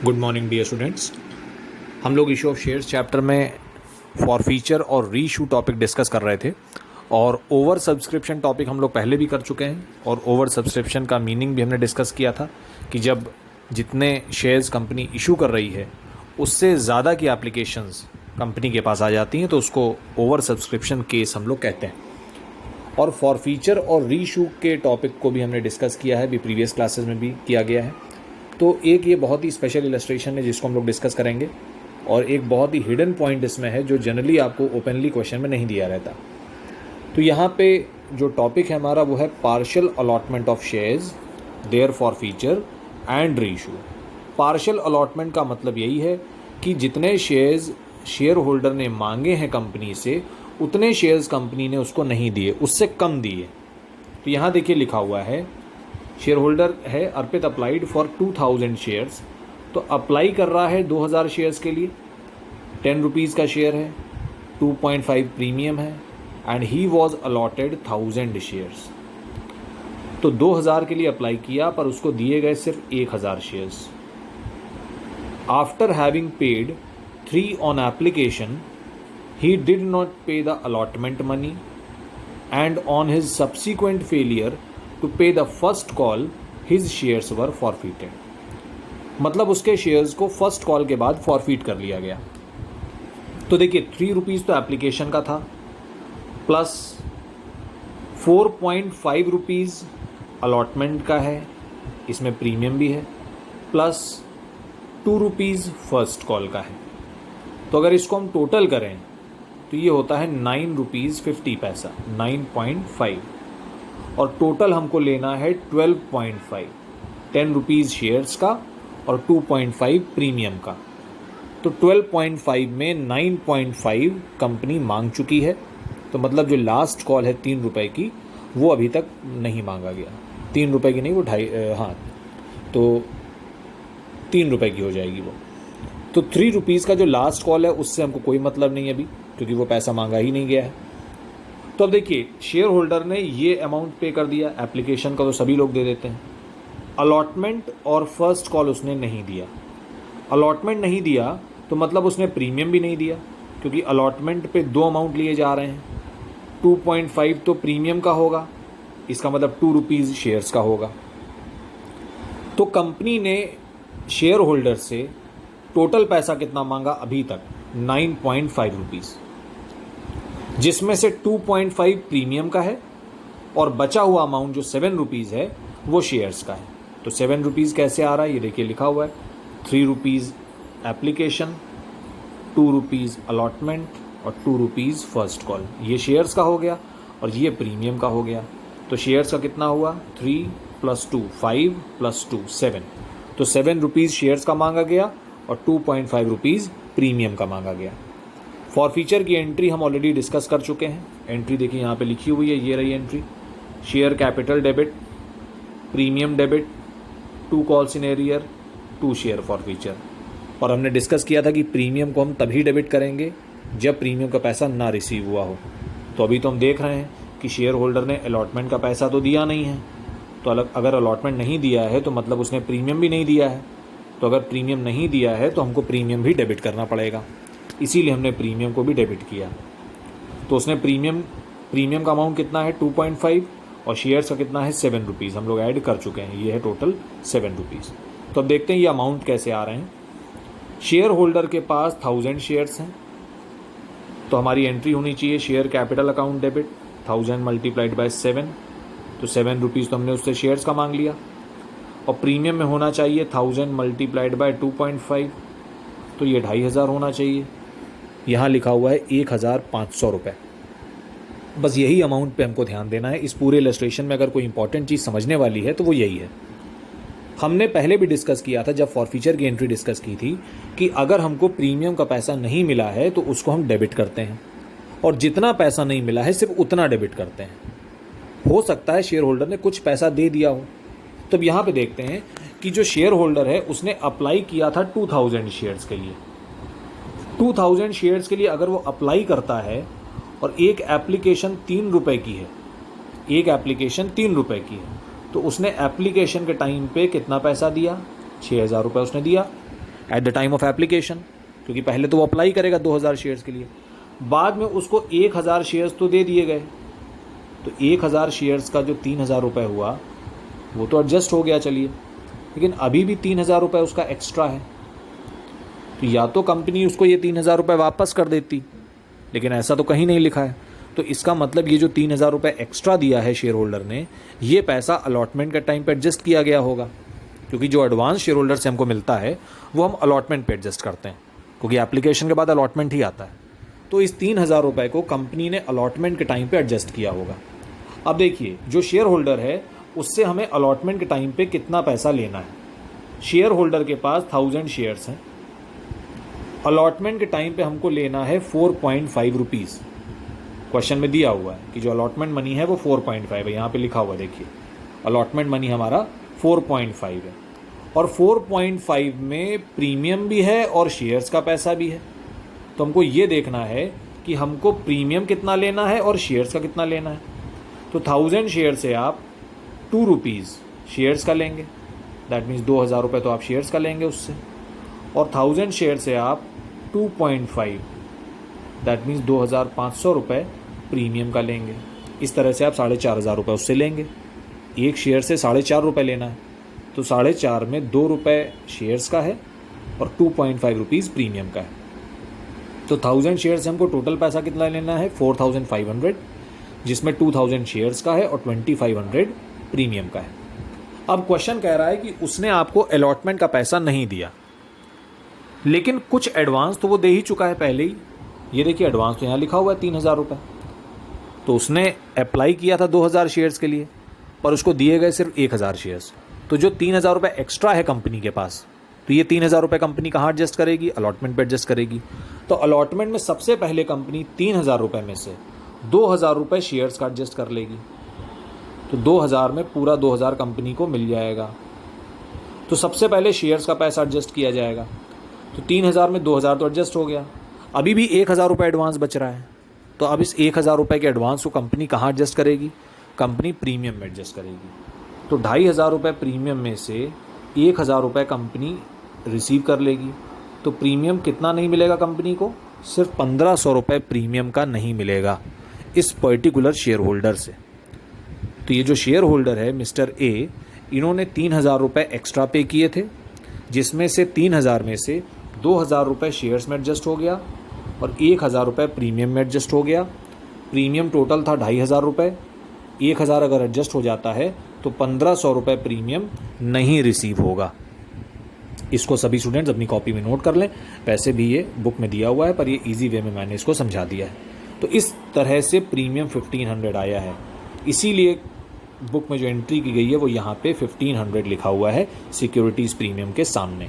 Good morning dear students. हम लोग issue of shares chapter में फॉरफीचर और रीइशू टॉपिक डिस्कस कर रहे थे और ओवर सब्सक्रिप्शन टॉपिक हम लोग पहले भी कर चुके हैं और ओवर सब्सक्रिप्शन का मीनिंग भी हमने डिस्कस किया था कि जब जितने शेयर्स कंपनी इशू कर रही है उससे ज़्यादा की एप्लीकेशंस कंपनी के पास आ जाती हैं तो उसको ओवर सब्सक्रिप्शन केस हम लोग कहते हैं। और फॉरफीचर और रीइशू के टॉपिक को भी हमने डिस्कस किया है, भी प्रीवियस क्लासेस में भी किया गया है। तो एक ये बहुत ही स्पेशल इलस्ट्रेशन है जिसको हम लोग डिस्कस करेंगे और एक बहुत ही हिडन पॉइंट इसमें है जो जनरली आपको ओपनली क्वेश्चन में नहीं दिया रहता। तो यहाँ पे जो टॉपिक है हमारा वो है partial allotment of shares, their forfeiture and reissue. Partial allotment का मतलब यही है कि जितने शेयर्स शेयर होल्डर ने मांगे हैं कंपनी से उतने शेयर्स कंपनी ने उसको नहीं दिए, उससे कम दिए। तो यहाँ देखिए लिखा हुआ है शेयर होल्डर है अर्पित अप्लाइड फॉर 2000 शेयर्स, तो अप्लाई कर रहा है 2000 शेयर्स के लिए। 10 रुपीज़ का शेयर है, 2.5 प्रीमियम है and he was allotted 1000 shares. तो 2000 के लिए अप्लाई किया पर उसको दिए गए सिर्फ 1000 shares. After having paid 3 on application he did not pay the allotment money and on his subsequent failure to pay the first call his shares were forfeited. मतलब उसके शेयर्स को फर्स्ट कॉल के बाद फॉरफीट कर लिया गया। तो देखिए 3 रुपीज़ तो एप्लीकेशन का था प्लस 4.5 रुपीज़ अलॉटमेंट का है, इसमें प्रीमियम भी है, प्लस 2 रुपीज़ फर्स्ट कॉल का है। तो अगर इसको हम टोटल करें तो ये होता है 9 रुपीज़ 50 पैसा, 9.5, और टोटल हमको लेना है 12.5, 10 रुपीज़ शेयर्स का और 2.5 प्रीमियम का। तो 12.5 में 9.5 कंपनी मांग चुकी है। तो मतलब जो लास्ट कॉल है 3 रुपये की वो अभी तक नहीं मांगा गया। 3 रुपये की नहीं, वो तो 3 रुपये की हो जाएगी वो। तो 3 रुपीज़ का जो लास्ट कॉल है उससे हमको कोई मतलब नहीं है अभी, क्योंकि वो पैसा मांगा ही नहीं गया है। तो अब देखिए शेयर होल्डर ने ये अमाउंट पे कर दिया, एप्लीकेशन का तो सभी लोग दे देते हैं। अलॉटमेंट और फर्स्ट कॉल उसने नहीं दिया। अलॉटमेंट नहीं दिया तो मतलब उसने प्रीमियम भी नहीं दिया, क्योंकि अलॉटमेंट पे 2 अमाउंट लिए जा रहे हैं। 2.5 तो प्रीमियम का होगा, इसका मतलब 2 रुपीज़ शेयर्स का होगा। तो कंपनी ने शेयर होल्डर से टोटल पैसा कितना मांगा अभी तक, 9.5 रुपीज़, जिसमें से 2.5 प्रीमियम का है और बचा हुआ अमाउंट जो 7 रुपीज़ है वो शेयर्स का है। तो 7 रुपीज़ कैसे आ रहा है ये देखिए लिखा हुआ है, 3 रुपीज़ एप्लीकेशन, 2 रुपीज़ अलॉटमेंट और 2 रुपीज़ फर्स्ट कॉल। ये शेयर्स का हो गया और ये प्रीमियम का हो गया। तो शेयर्स का कितना हुआ, 3 + 2 5 + 2 7। तो 7 रुपीज़ शेयर्स का मांगा गया और 2.5 रुपीज़ प्रीमियम का मांगा गया। फॉरफीचर की एंट्री हम ऑलरेडी डिस्कस कर चुके हैं। एंट्री देखिए यहाँ पे लिखी हुई है, ये रही entry. Share capital debit, premium debit, 2 calls in arrear, 2 share forfeiture. और हमने डिस्कस किया था कि प्रीमियम को हम तभी डेबिट करेंगे जब प्रीमियम का पैसा ना रिसीव हुआ हो। तो अभी तो हम देख रहे हैं कि शेयर होल्डर ने अलॉटमेंट का पैसा तो दिया नहीं है, तो अगर अलॉटमेंट नहीं दिया है तो मतलब उसने प्रीमियम भी नहीं दिया है। तो अगर प्रीमियम नहीं दिया है तो हमको प्रीमियम भी डेबिट करना पड़ेगा, इसीलिए हमने प्रीमियम को भी डेबिट किया। तो उसने प्रीमियम का अमाउंट कितना है 2.5 और शेयर्स का कितना है 7 रुपीज़, हम लोग ऐड कर चुके हैं, ये है टोटल 7 रुपीज़। तो अब देखते हैं ये अमाउंट कैसे आ रहे हैं। शेयर होल्डर के पास 1000 शेयर्स हैं, तो हमारी एंट्री होनी चाहिए शेयर कैपिटल अकाउंट डेबिट 1000 × 7, तो 7 रुपीज़ तो हमने उससे शेयर्स का मांग लिया। और प्रीमियम में होना चाहिए 1000 × 2.5, तो ये 2500 होना चाहिए। यहाँ लिखा हुआ है 1500 रुपये। बस यही अमाउंट पे हमको ध्यान देना है। इस पूरे इलस्ट्रेशन में अगर कोई इंपॉर्टेंट चीज़ समझने वाली है तो वो यही है। हमने पहले भी डिस्कस किया था जब फॉरफीचर की एंट्री डिस्कस की थी कि अगर हमको प्रीमियम का पैसा नहीं मिला है तो उसको हम डेबिट करते हैं, और जितना पैसा नहीं मिला है सिर्फ उतना डेबिट करते हैं। हो सकता है शेयर होल्डर ने कुछ पैसा दे दिया हो। तो अब यहाँ पे देखते हैं कि जो शेयर होल्डर है उसने अप्लाई किया था 2000 शेयर्स के लिए। 2000 शेयर्स के लिए अगर वो अप्लाई करता है और एक एप्लीकेशन 3 रुपये की है, एक एप्लीकेशन 3 रुपये की है, तो उसने एप्लीकेशन के टाइम पे कितना पैसा दिया, 6000 रुपये उसने दिया। At the time of application, क्योंकि पहले तो वो अप्लाई करेगा 2000 शेयर्स के लिए, बाद में उसको 1000 शेयर्स तो दे दिए गए, तो 1000 शेयर्स का जो 3000 रुपये हुआ वो तो एडजस्ट हो गया चलिए, लेकिन अभी भी 3000 रुपये उसका एक्स्ट्रा है, तो या तो कंपनी उसको ये 3000 रुपये वापस कर देती, लेकिन ऐसा तो कहीं नहीं लिखा है। तो इसका मतलब ये जो 3000 रुपये एक्स्ट्रा दिया है शेयर होल्डर ने, ये पैसा अलॉटमेंट के टाइम पे एडजस्ट किया गया होगा, क्योंकि जो एडवांस शेयर होल्डर से हमको मिलता है वो हम अलॉटमेंट पे एडजस्ट करते हैं, क्योंकि एप्लीकेशन के बाद अलॉटमेंट ही आता है। तो इस 3000 रुपये को कंपनी ने अलॉटमेंट के टाइम पे एडजस्ट किया होगा। अब देखिए, जो शेयर होल्डर है उससे हमें अलॉटमेंट के टाइम पे कितना पैसा लेना है। शेयर होल्डर के पास 1000 शेयर्स हैं, अलॉटमेंट के टाइम पे हमको लेना है 4.5 रुपीज़। क्वेश्चन में दिया हुआ है कि जो अलॉटमेंट मनी है वो 4.5 है, यहाँ पे लिखा हुआ है, देखिए अलॉटमेंट मनी हमारा 4.5 है, और 4.5 में प्रीमियम भी है और शेयर्स का पैसा भी है। तो हमको ये देखना है कि हमको प्रीमियम कितना लेना है और शेयर्स का कितना लेना है। तो 1000 शेयर से आप 2 रुपीज़ शेयर्स का लेंगे, दैट मीन्स 2000 रुपये तो आप शेयर्स का लेंगे उससे, और 1000 शेयर से आप 2.5 दैट मीन्स 2500 रुपये प्रीमियम का लेंगे। इस तरह से आप 4500 रुपये उससे लेंगे। एक शेयर से 4.5 रुपये लेना है, तो 4.5 में 2 रुपये शेयर्स का है और 2.5 रुपीज़ प्रीमियम का है। तो 1000 शेयर से हमको टोटल पैसा कितना लेना है, 4500, जिसमें 2000 शेयर्स का है और 2500 प्रीमियम का है। अब क्वेश्चन कह रहा है कि उसने आपको अलॉटमेंट का पैसा नहीं दिया, लेकिन कुछ एडवांस तो वो दे ही चुका है पहले ही। ये देखिए एडवांस तो यहाँ लिखा हुआ है 3000 रुपये। तो उसने अप्लाई किया था 2000 शेयर्स के लिए, पर उसको दिए गए सिर्फ 1000 शेयर्स। तो जो 3000 रुपये एक्स्ट्रा है कंपनी के पास, तो ये 3000 रुपये कंपनी कहाँ एडजस्ट करेगी, अलॉटमेंट पे एडजस्ट करेगी। तो अलॉटमेंट में सबसे पहले कंपनी 3000 रुपये में से 2000 रुपये शेयर्स का एडजस्ट कर लेगी। तो 2000 में पूरा 2000 कंपनी को मिल जाएगा। तो सबसे पहले शेयर्स का पैसा एडजस्ट किया जाएगा। तो 3000 में 2000 तो एडजस्ट हो गया, अभी भी 1000 रुपये एडवांस बच रहा है। तो अब इस 1000 रुपये के एडवांस को कंपनी कहाँ एडजस्ट करेगी, कंपनी प्रीमियम में एडजस्ट करेगी। तो 2500 रुपये प्रीमियम में से 1000 रुपये कंपनी रिसीव कर लेगी। तो प्रीमियम कितना नहीं मिलेगा कंपनी को, सिर्फ 1500 रुपये प्रीमियम का नहीं मिलेगा इस पर्टिकुलर शेयर होल्डर से। तो ये जो शेयर होल्डर है मिस्टर ए, इन्होंने 3000 रुपये एक्स्ट्रा पे किए थे, जिसमें से 3000 में से 2000 रुपये शेयर्स में एडजस्ट हो गया और 1000 रुपये प्रीमियम में एडजस्ट हो गया। प्रीमियम टोटल था 2500 रुपये, 1000 अगर एडजस्ट हो जाता है तो 1500 रुपये प्रीमियम नहीं रिसीव होगा। इसको सभी स्टूडेंट्स अपनी कॉपी में नोट कर लें, वैसे भी ये बुक में दिया हुआ है पर ये इजी वे में मैंने इसको समझा दिया है। तो इस तरह से प्रीमियम 1500 आया है, इसीलिए बुक में जो एंट्री की गई है वो यहाँ पे 1500 लिखा हुआ है सिक्योरिटीज़ प्रीमियम के सामने।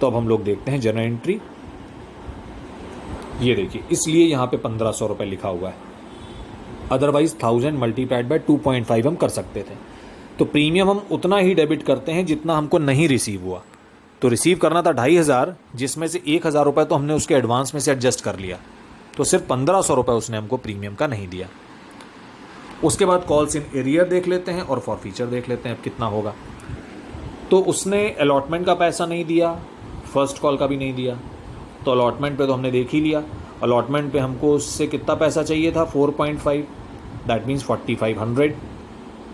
तो अब हम लोग देखते हैं जनरल एंट्री। ये देखिए, इसलिए यहाँ पे 1500 रुपये लिखा हुआ है, अदरवाइज 1000 मल्टीप्लाइड बाय 2.5 हम कर सकते थे। तो प्रीमियम हम उतना ही डेबिट करते हैं जितना हमको नहीं रिसीव हुआ। तो रिसीव करना था 2500, जिसमें से 1000 रुपये तो हमने उसके एडवांस में से एडजस्ट कर लिया, तो सिर्फ 1500 रुपये उसने हमको प्रीमियम का नहीं दिया। उसके बाद कॉल्स इन एरियर देख लेते हैं और फॉर फीचर देख लेते हैं अब कितना होगा। तो उसने अलॉटमेंट का पैसा नहीं दिया, फर्स्ट कॉल का भी नहीं दिया। तो अलॉटमेंट पे तो हमने देख ही लिया, अलॉटमेंट पे हमको उससे कितना पैसा चाहिए था, 4.5, दैट मीन्स 4500।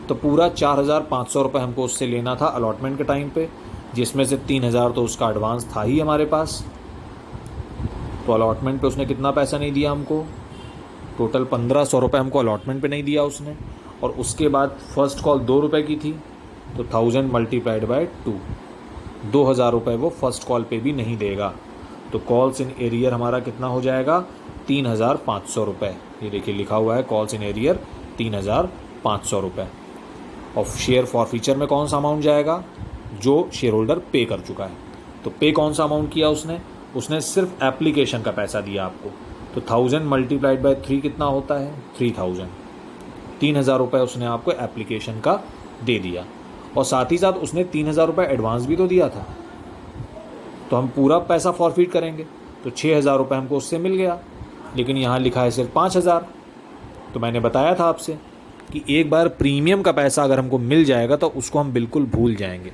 तो पूरा 4500 रुपये हमको उससे लेना था अलॉटमेंट के टाइम पे, जिसमें से 3000 तो उसका एडवांस था ही हमारे पास। तो अलॉटमेंट पे उसने कितना पैसा नहीं दिया हमको, टोटल 1500 रुपये हमको अलॉटमेंट पे नहीं दिया उसने। और उसके बाद फर्स्ट कॉल 2 रुपये की थी, तो 1000 मल्टीप्लाइड बाय 2, 2000 रुपये वो फर्स्ट कॉल पे भी नहीं देगा। तो कॉल्स इन एरियर हमारा कितना हो जाएगा, 3500 रुपये। ये देखिए लिखा हुआ है कॉल्स इन एरियर 3500 रुपये। और शेयर फॉर फीचर में कौन सा अमाउंट जाएगा, जो शेयर होल्डर पे कर चुका है। तो पे कौन सा अमाउंट किया उसने सिर्फ एप्लीकेशन का पैसा दिया आपको। तो 1000 मल्टीप्लाइड बाय 3 कितना होता है, 3000। 3000 रुपये उसने आपको एप्लीकेशन का दे दिया, और साथ ही साथ उसने 3000 रुपये एडवांस भी तो दिया था। तो हम पूरा पैसा फॉरफिट करेंगे, तो 6000 रुपये हमको उससे मिल गया, लेकिन यहाँ लिखा है सिर्फ 5000। तो मैंने बताया था आपसे कि एक बार प्रीमियम का पैसा अगर हमको मिल जाएगा तो उसको हम बिल्कुल भूल जाएंगे,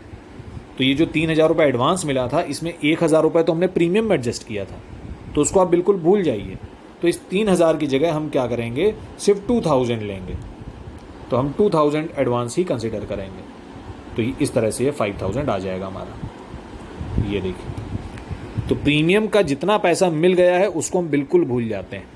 तो ये जो 3,000 रुपये एडवांस मिला था, इसमें 1,000 रुपये तो हमने प्रीमियम में एडजस्ट किया था, तो उसको आप बिल्कुल भूल जाइए। तो इस 3,000 की जगह हम क्या करेंगे, सिर्फ 2,000 लेंगे, तो हम 2,000 एडवांस ही कंसिडर करेंगे। तो इस तरह से ये 5,000 आ जाएगा हमारा। ये देखिए, तो प्रीमियम का जितना पैसा मिल गया है उसको हम बिल्कुल भूल जाते हैं,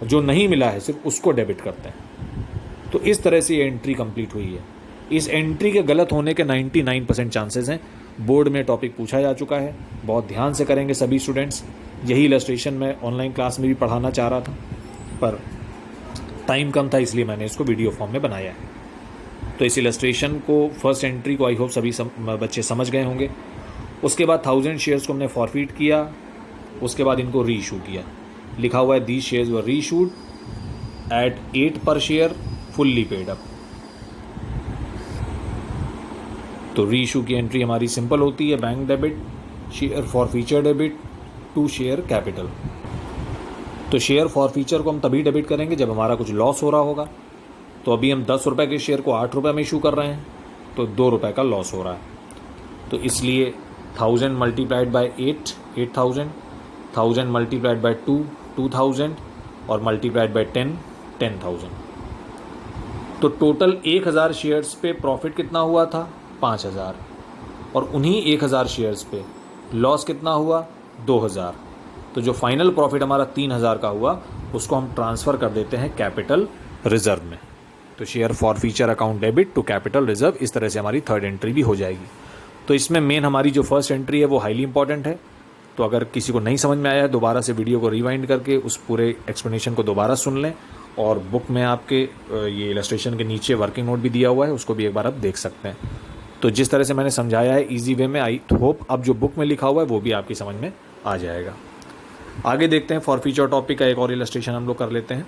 जो नहीं मिला है सिर्फ उसको डेबिट करते हैं। तो इस तरह से ये एंट्री कंप्लीट हुई है। इस एंट्री के गलत होने के 99% चांसेस हैं। बोर्ड में टॉपिक पूछा जा चुका है, बहुत ध्यान से करेंगे सभी स्टूडेंट्स। यही इलस्ट्रेशन मैं ऑनलाइन क्लास में भी पढ़ाना चाह रहा था, पर टाइम कम था, इसलिए मैंने इसको वीडियो फॉर्म में बनाया है। तो इस इलस्ट्रेशन को, फर्स्ट एंट्री को आई होप सभी बच्चे समझ गए होंगे। उसके बाद 1000 शेयर्स को हमने फॉरफिट किया, उसके बाद इनको री इशू किया। लिखा हुआ है दीज शेयर्स वर री इशूड एट 8 पर शेयर फुल्ली पेड अप। तो री इशू की एंट्री हमारी सिंपल होती है, bank debit, share forfeiture debit to share capital. तो शेयर फॉरफीचर को हम तभी डेबिट करेंगे जब हमारा कुछ लॉस हो रहा होगा। तो अभी हम 10 रुपये के शेयर को 8 रुपये में इशू कर रहे हैं, तो 2 रुपये का लॉस हो रहा है। तो इसलिए 1000 मल्टीप्लाइड बाय 8, 8,000, 1000 मल्टीप्लाइड बाय 2, 2,000, और मल्टीप्लाइड बाय 10, 10,000। तो टोटल 1,000 शेयर्स पे प्रॉफिट कितना हुआ था, 5,000, और उन्हीं 1,000 शेयर्स पे लॉस कितना हुआ, 2,000। तो जो फाइनल प्रॉफिट हमारा 3,000 का हुआ, उसको हम ट्रांसफ़र कर देते हैं कैपिटल रिजर्व में। तो share forfeiture account debit to capital reserve, इस तरह से हमारी थर्ड एंट्री भी हो जाएगी। तो इसमें मेन हमारी जो फर्स्ट एंट्री है वो हाईली इंपॉर्टेंट है। तो अगर किसी को नहीं समझ में आया है, दोबारा से वीडियो को रिवाइंड करके उस पूरे एक्सप्लेनेशन को दोबारा सुन लें, और बुक में आपके ये इलस्ट्रेशन के नीचे वर्किंग नोट भी दिया हुआ है, उसको भी एक बार आप देख सकते हैं। तो जिस तरह से मैंने समझाया है ईजी वे में, आई होप अब जो बुक में लिखा हुआ है वो भी आपकी समझ में आ जाएगा। आगे देखते हैं, फॉरफीचर टॉपिक का एक और इलस्ट्रेशन हम लोग कर लेते हैं।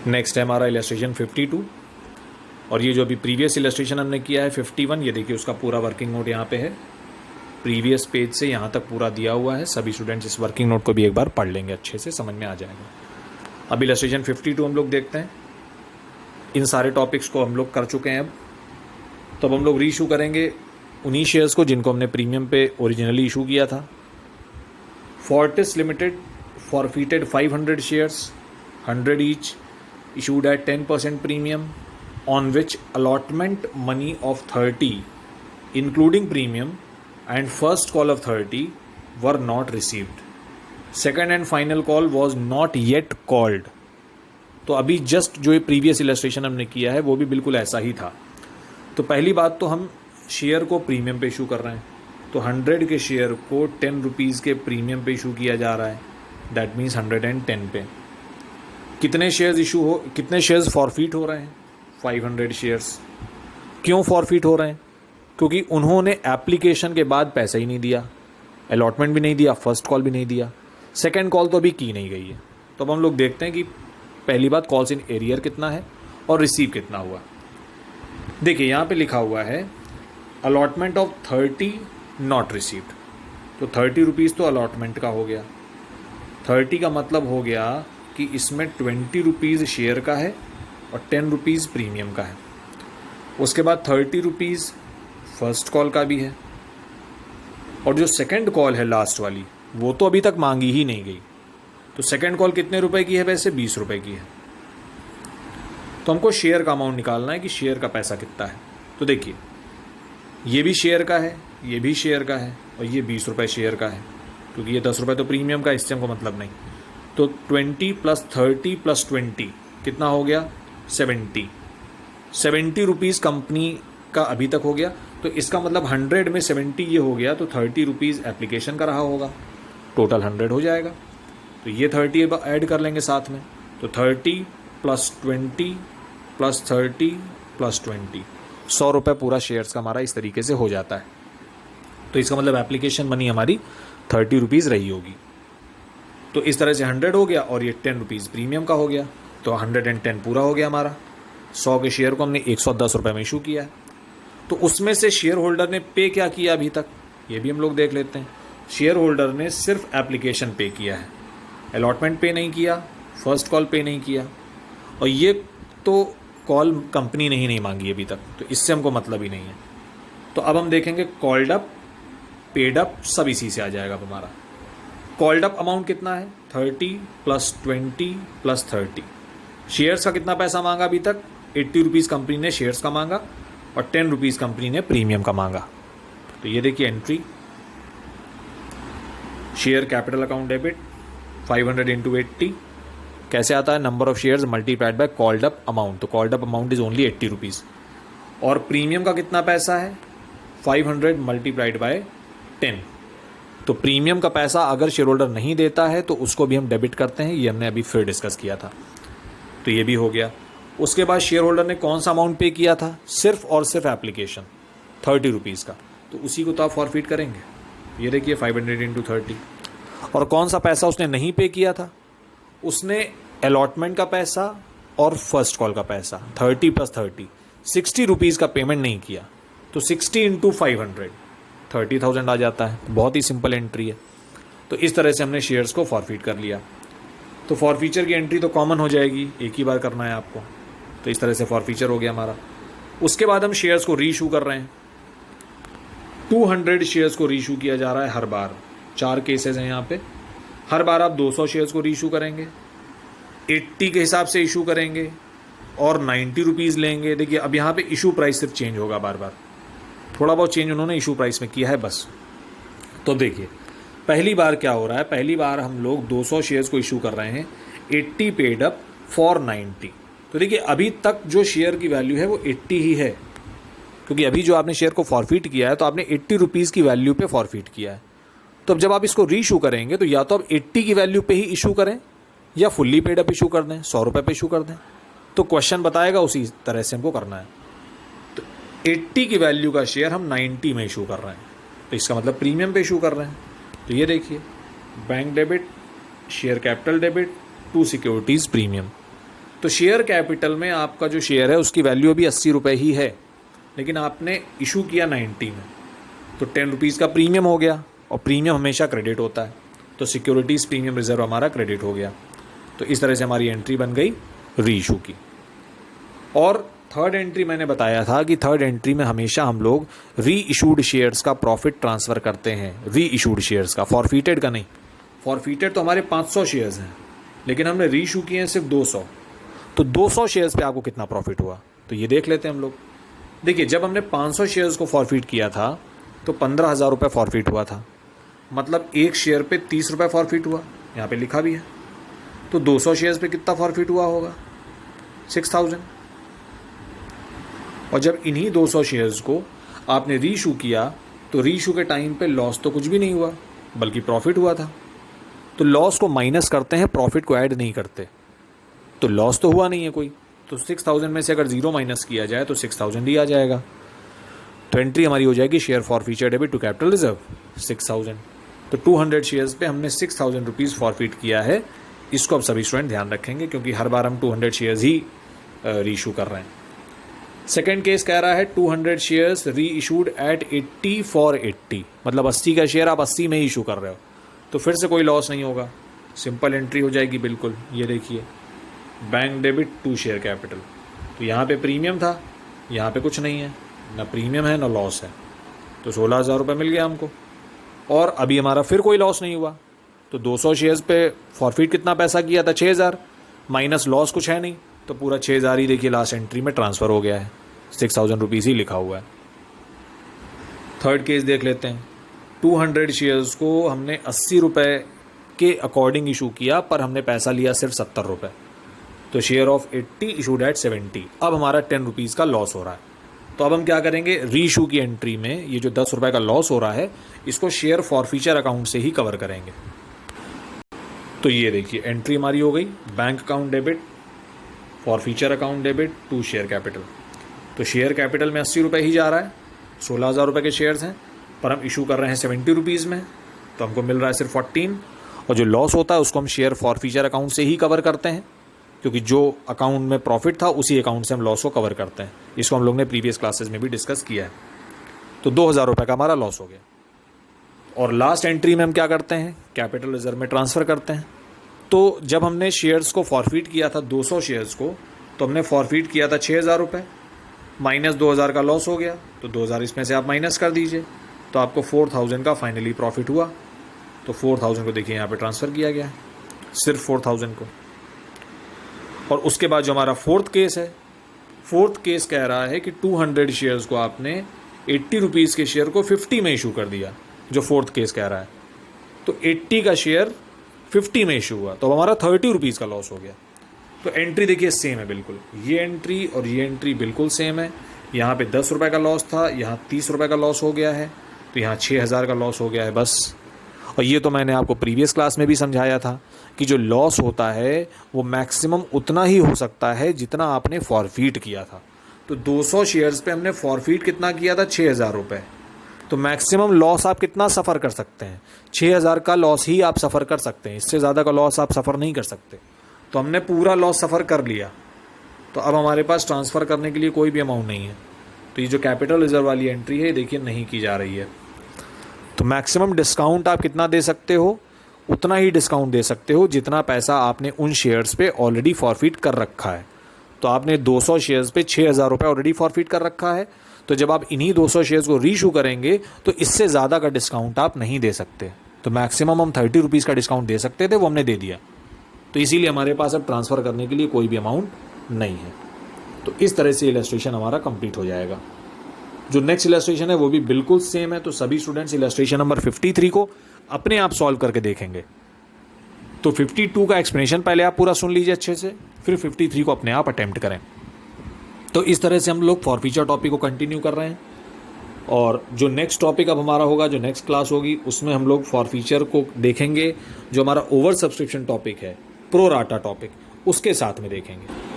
नेक्स्ट है हमारा इलस्ट्रेशन 52, और ये जो अभी प्रीवियस इलस्ट्रेशन हमने किया है 51, ये देखिए उसका पूरा वर्किंग नोट यहाँ पे है, प्रीवियस पेज से यहाँ तक पूरा दिया हुआ है। सभी स्टूडेंट्स इस वर्किंग नोट को भी एक बार पढ़ लेंगे, अच्छे से समझ में आ जाएगा। अब इलस्ट्रेशन 52 हम लोग देखते हैं। इन सारे टॉपिक्स को हम लोग कर चुके हैं। अब हम लोग री इशू करेंगे उन्हीं शेयर्स को जिनको हमने प्रीमियम पे ओरिजिनली इशू किया था। Fortis limited forfeited 500 shares, 100 each, issued at 10% premium, on which allotment money of 30 including premium and first call of 30 were not received. Second and final call was not yet called. तो अभी just जो ये previous illustration हमने किया है वो भी बिल्कुल ऐसा ही था। तो पहली बात तो हम शेयर को प्रीमियम पे इशू कर रहे हैं, तो 100 के शेयर को 10 रुपीज़ के प्रीमियम पे इशू किया जा रहा है, दैट मीन्स 110 पे। कितने शेयर्स फॉरफिट हो रहे हैं, 500 शेयर्स। क्यों फॉरफिट हो रहे हैं, क्योंकि उन्होंने एप्लीकेशन के बाद पैसा ही नहीं दिया, अलॉटमेंट भी नहीं दिया, फर्स्ट कॉल भी नहीं दिया, सेकंड कॉल तो अभी की नहीं गई है। तो अब हम लोग देखते हैं कि पहली बात कॉल्स इन एरियर कितना है और रिसीव कितना हुआ। देखिए यहाँ पे लिखा हुआ है अलॉटमेंट ऑफ 30 नॉट रिसीव्ड, तो 30 रुपीज़ तो अलॉटमेंट का हो गया। 30 का मतलब हो गया कि इसमें 20 रुपीज़ शेयर का है और 10 रुपीज़ प्रीमियम का है। उसके बाद 30 रुपीज़ फर्स्ट कॉल का भी है, और जो सेकंड कॉल है लास्ट वाली वो तो अभी तक मांगी ही नहीं गई। तो सेकंड कॉल कितने रुपए की है, वैसे 20 रुपए की है। तो हमको शेयर का अमाउंट निकालना है कि शेयर का पैसा कितना है। तो देखिए ये भी शेयर का है, ये भी शेयर का है, और ये 20 रुपये शेयर का है, क्योंकि ये 10 रुपये तो प्रीमियम का, इससे हमको मतलब नहीं। तो 20 + 30 + 20 कितना हो गया, 70 रुपीज़ कंपनी का अभी तक हो गया। तो इसका मतलब 100 में 70 ये हो गया, तो 30 रुपीज़ एप्लीकेशन का रहा होगा, टोटल 100 हो जाएगा। तो ये 30 ऐड कर लेंगे साथ में, तो 30 + 20 + 30 + 20, 100 रुपये पूरा शेयर्स का हमारा इस तरीके से हो जाता है। तो इसका मतलब एप्लीकेशन मनी हमारी 30 रुपीज़ रही होगी। तो इस तरह से 100 हो गया, और ये 10 रुपीज़ प्रीमियम का हो गया, तो 110 पूरा हो गया हमारा। 100 के शेयर को हमने 110 रुपये में इशू किया है। तो उसमें से शेयर होल्डर ने पे क्या किया अभी तक, ये भी हम लोग देख लेते हैं। शेयर होल्डर ने सिर्फ एप्लीकेशन पे किया है, अलॉटमेंट पे नहीं किया, फर्स्ट कॉल पे नहीं किया, और ये तो कॉल कंपनी ने ही नहीं मांगी अभी तक, तो इससे हमको मतलब ही नहीं है। तो अब हम देखेंगे कॉल्ड अप, पेड अप, सब इसी से आ जाएगा अब हमारा। कॉल्ड अप अमाउंट कितना है? 30 + 20 + 30। शेयर्स का कितना पैसा मांगा अभी तक? 80 रुपीज़ कंपनी ने शेयर्स का मांगा और 10 रुपीज़ कंपनी ने प्रीमियम का मांगा। तो ये देखिए entry, share capital account debit 500 × 80 कैसे आता है? Number of shares multiplied by called up amount. तो called up amount is only 80 rupees. और प्रीमियम का कितना पैसा है? 500 × 10। तो प्रीमियम का पैसा अगर शेयर होल्डर नहीं देता है तो उसको भी हम डेबिट करते हैं, ये हमने अभी फिर डिस्कस किया था। तो ये भी हो गया। उसके बाद शेयर होल्डर ने कौन सा अमाउंट पे किया था? सिर्फ और सिर्फ एप्लीकेशन 30 रुपीज़ का, तो उसी को तो आप फॉरफिट करेंगे। ये देखिए 500 × 30। और कौन सा पैसा उसने नहीं पे किया था? उसने अलॉटमेंट का पैसा और फर्स्ट कॉल का पैसा 30 + 30 60 रुपीज़ का पेमेंट नहीं किया। तो 60 × 500 30,000 आ जाता है। बहुत ही सिंपल एंट्री है। तो इस तरह से हमने शेयर्स को फॉरफिट कर लिया। तो फॉरफीचर की एंट्री तो कॉमन हो जाएगी, एक ही बार करना है आपको। तो इस तरह से फॉरफीचर हो गया हमारा। उसके बाद हम शेयर्स को रीइशू कर रहे हैं। 200 शेयर्स को रीइशू किया जा रहा है हर बार। 4 केसेस हैं यहाँ पे। हर बार आप 200 शेयर्स को रीइशू करेंगे, 80 के हिसाब से इशू करेंगे और 90 रुपीज़ लेंगे। देखिए अब यहाँ पे इशू प्राइस सिर्फ चेंज होगा बार बार, थोड़ा बहुत चेंज उन्होंने इशू प्राइस में किया है बस। तो देखिए पहली बार क्या हो रहा है, पहली बार हम लोग 200 शेयर्स को इशू कर रहे हैं, 80 पेड अप फॉर 90। तो देखिए अभी तक जो शेयर की वैल्यू है वो 80 ही है, क्योंकि अभी जो आपने शेयर को फॉरफिट किया है तो आपने 80 रुपीज़ की वैल्यू पे फॉरफिट किया है। तो अब जब आप इसको रीइशू करेंगे तो या तो आप 80 की वैल्यू पे ही इशू करें या फुल्ली पेड अप इशू कर दें, 100 रुपये पे इशू कर दें। तो क्वेश्चन बताएगा उसी तरह से हमको करना है। तो 80 की वैल्यू का शेयर हम 90 में इशू कर रहे हैं, तो इसका मतलब प्रीमियम पे इशू कर रहे हैं। तो ये देखिए bank debit, share capital debit, 2 securities premium. तो शेयर कैपिटल में आपका जो शेयर है उसकी वैल्यू अभी 80 रुपये ही है, लेकिन आपने इशू किया 90 में, तो 10 रुपीज़ का प्रीमियम हो गया। और प्रीमियम हमेशा क्रेडिट होता है, तो सिक्योरिटीज़ प्रीमियम रिजर्व हमारा क्रेडिट हो गया। तो इस तरह से हमारी एंट्री बन गई रीइशू की। और थर्ड एंट्री मैंने बताया था कि थर्ड एंट्री में हमेशा हम लोग री इशूड शेयर्स का प्रॉफिट ट्रांसफ़र करते हैं। री इशूड शेयर्स का, फॉरफिटेड का नहीं। फॉरफिटेड तो हमारे 500 शेयर्स हैं, लेकिन हमने री इशू किए हैं सिर्फ 200। तो 200 शेयर्स पे आपको कितना प्रॉफिट हुआ, तो ये देख लेते हैं हम लोग। देखिए जब हमने 500 शेयर्स को फॉरफिट किया था तो 15,000 रुपये फॉरफिट हुआ था, मतलब एक शेयर पे 30 रुपये फॉरफिट हुआ, यहाँ पे लिखा भी है। तो 200 शेयर्स पे कितना फॉरफिट हुआ होगा? 6,000। और जब इन्हीं 200 शेयर्स को आपने रीइशू किया तो रीइशू के टाइम पे लॉस तो कुछ भी नहीं हुआ, बल्कि प्रॉफिट हुआ था। तो लॉस को माइनस करते हैं, प्रॉफिट को ऐड नहीं करते। तो लॉस तो हुआ नहीं है कोई, तो 6,000 में से अगर 0 माइनस किया जाए तो 6,000 ही आ जाएगा। तो एंट्री हमारी हो जाएगी share forfeiture debit to capital reserve 6,000। तो 200 शेयर्स पे हमने 6,000 रुपीज़ फॉरफिट किया है। इसको अब सभी स्टूडेंट ध्यान रखेंगे, क्योंकि हर बार हम 200 शेयर्स ही रीइशू कर रहे हैं। सेकेंड केस कह रहा है 200 शेयर्स री इशूड एट 80 फॉर 80, मतलब 80 का शेयर आप 80 में ही इशू कर रहे हो, तो फिर से कोई लॉस नहीं होगा, सिंपल एंट्री हो जाएगी बिल्कुल। ये देखिए bank debit to share capital. तो यहाँ पे प्रीमियम था, यहाँ पे कुछ नहीं है, ना प्रीमियम है ना लॉस है, तो 16,000 रुपये मिल गया हमको। और अभी हमारा फिर कोई लॉस नहीं हुआ। तो 200 शेयर्स पे फॉरफिट कितना पैसा किया था? 6,000, माइनस लॉस कुछ है नहीं, तो पूरा 6,000 ही देखिए लास्ट एंट्री में ट्रांसफ़र हो गया है। 6,000 रुपीज़ ही लिखा हुआ है। थर्ड केस देख लेते हैं। 200 शेयर्स को हमने 80 रुपये के अकॉर्डिंग इशू किया, पर हमने पैसा लिया सिर्फ 70 रुपये। तो शेयर ऑफ 80 इशूड एट 70। अब हमारा 10 रुपीज़ का लॉस हो रहा है। तो अब हम क्या करेंगे, रीइशू की एंट्री में ये जो 10 रुपये का लॉस हो रहा है इसको शेयर फॉरफीचर अकाउंट से ही कवर करेंगे। तो ये देखिए एंट्री हमारी हो गई bank account debit, forfeiture account debit to share capital. तो शेयर कैपिटल में 80 रुपये ही जा रहा है, 16,000 रुपये के शेयर्स हैं, पर हम इशू कर रहे हैं 70 रुपीज़ में, तो हमको मिल रहा है सिर्फ 14। और जो लॉस होता है उसको हम शेयर फॉरफीचर अकाउंट से ही कवर करते हैं, क्योंकि जो अकाउंट में प्रॉफिट था उसी अकाउंट से हम लॉस को कवर करते हैं। इसको हम लोग ने प्रीवियस क्लासेस में भी डिस्कस किया है। तो 2,000 रुपये का हमारा लॉस हो गया। और लास्ट एंट्री में हम क्या करते हैं, कैपिटल रिजर्व में ट्रांसफ़र करते हैं। तो जब हमने शेयर्स को फॉरफिट किया था 200 शेयर्स को, तो हमने फॉरफिट किया था 6,000 रुपये, माइनस 2,000 का लॉस हो गया, तो 2000 इसमें से आप माइनस कर दीजिए, तो आपको 4000 का फाइनली प्रॉफिट हुआ। तो 4000 को देखिए यहाँ पे ट्रांसफ़र किया गया है, सिर्फ 4000 को। और उसके बाद जो हमारा फोर्थ केस है, फोर्थ केस कह रहा है कि 200 शेयर्स को आपने 80 रुपीज़ के शेयर को 50 में इशू कर दिया, जो फोर्थ केस कह रहा है। तो 80 का शेयर 50 में इशू हुआ, तो हमारा 30 रुपीज़ का लॉस हो गया। तो एंट्री देखिए सेम है बिल्कुल, ये एंट्री और ये एंट्री बिल्कुल सेम है। यहाँ पे 10 रुपये का लॉस था, यहाँ 30 रुपये का लॉस हो गया है, तो यहाँ 6000 का लॉस हो गया है बस। और ये तो मैंने आपको प्रीवियस क्लास में भी समझाया था कि जो लॉस होता है वो मैक्सिमम उतना ही हो सकता है जितना आपने फॉरफीट किया था। तो 200 शेयर्स पे हमने फॉरफीट कितना किया था, 6000 रुपये। तो मैक्सिमम लॉस आप कितना सफ़र कर सकते हैं, 6000 का लॉस ही आप सफ़र कर सकते हैं, इससे ज़्यादा का लॉस आप सफ़र नहीं कर सकते। तो हमने पूरा लॉस सफ़र कर लिया, तो अब हमारे पास ट्रांसफ़र करने के लिए कोई भी अमाउंट नहीं है। तो ये जो कैपिटल रिजर्व वाली एंट्री है देखिए नहीं की जा रही है। तो मैक्सिमम डिस्काउंट आप कितना दे सकते हो, उतना ही डिस्काउंट दे सकते हो जितना पैसा आपने उन शेयर्स पे ऑलरेडी फॉरफीट कर रखा है। तो आपने 200 शेयर्स पे 6000 रुपये ऑलरेडी फॉरफीट कर रखा है, तो जब आप इन्हीं 200 शेयर्स को रीइशू करेंगे तो इससे ज़्यादा का डिस्काउंट आप नहीं दे सकते। तो मैक्सिमम हम 30 रुपीज़ का डिस्काउंट दे सकते थे, वो हमने दे दिया। तो इसीलिए हमारे पास अब ट्रांसफ़र करने के लिए कोई भी अमाउंट नहीं है। तो इस तरह से इलस्ट्रेशन हमारा कंप्लीट हो जाएगा। जो नेक्स्ट इलस्ट्रेशन है वो भी बिल्कुल सेम है। तो सभी स्टूडेंट्स इलस्ट्रेशन नंबर 53 को अपने आप सॉल्व करके देखेंगे। तो 52 का एक्सप्लेनेशन पहले आप पूरा सुन लीजिए अच्छे से, फिर 53 को अपने आप अटेम्प्ट करें। तो इस तरह से हम लोग फॉरफीचर टॉपिक को कंटिन्यू कर रहे हैं। और जो नेक्स्ट टॉपिक अब हमारा होगा, जो नेक्स्ट क्लास होगी, उसमें हम लोग फॉरफीचर को देखेंगे। जो हमारा ओवर सब्सक्रिप्शन टॉपिक है, प्रो राटा टॉपिक, उसके साथ में देखेंगे।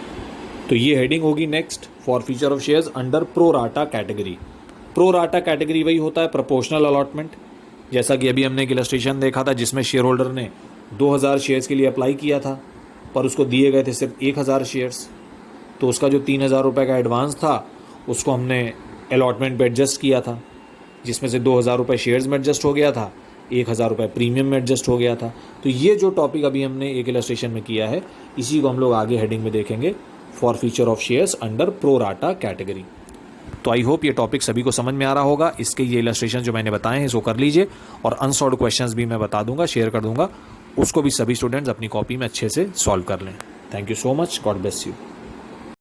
तो ये हेडिंग होगी next, forfeiture of shares under pro rata category. Pro rata category वही होता है प्रोपोर्शनल अलॉटमेंट, जैसा कि अभी हमने एक इलस्ट्रेशन देखा था जिसमें शेयर होल्डर ने 2000 शेयर्स के लिए अप्लाई किया था, पर उसको दिए गए थे सिर्फ 1000 शेयर्स। तो उसका जो 3000 रुपये का एडवांस था उसको हमने अलॉटमेंट पे एडजस्ट किया था, जिसमें से 2000 रुपये शेयर्स में एडजस्ट हो गया था, 1000 रुपये प्रीमियम में एडजस्ट हो गया था। तो ये जो टॉपिक अभी हमने एक इलस्ट्रेशन में किया है, इसी को हम लोग आगे हेडिंग में देखेंगे, forfeiture of shares under pro rata category. तो आई होप ये टॉपिक सभी को समझ में आ रहा होगा। इसके ये इलस्ट्रेशन जो मैंने बताए हैं इसको कर लीजिए, और अनसॉल्व क्वेश्चंस भी मैं बता दूंगा, शेयर कर दूंगा, उसको भी सभी स्टूडेंट्स अपनी कॉपी में अच्छे से सॉल्व कर लें। Thank you so much, God bless you.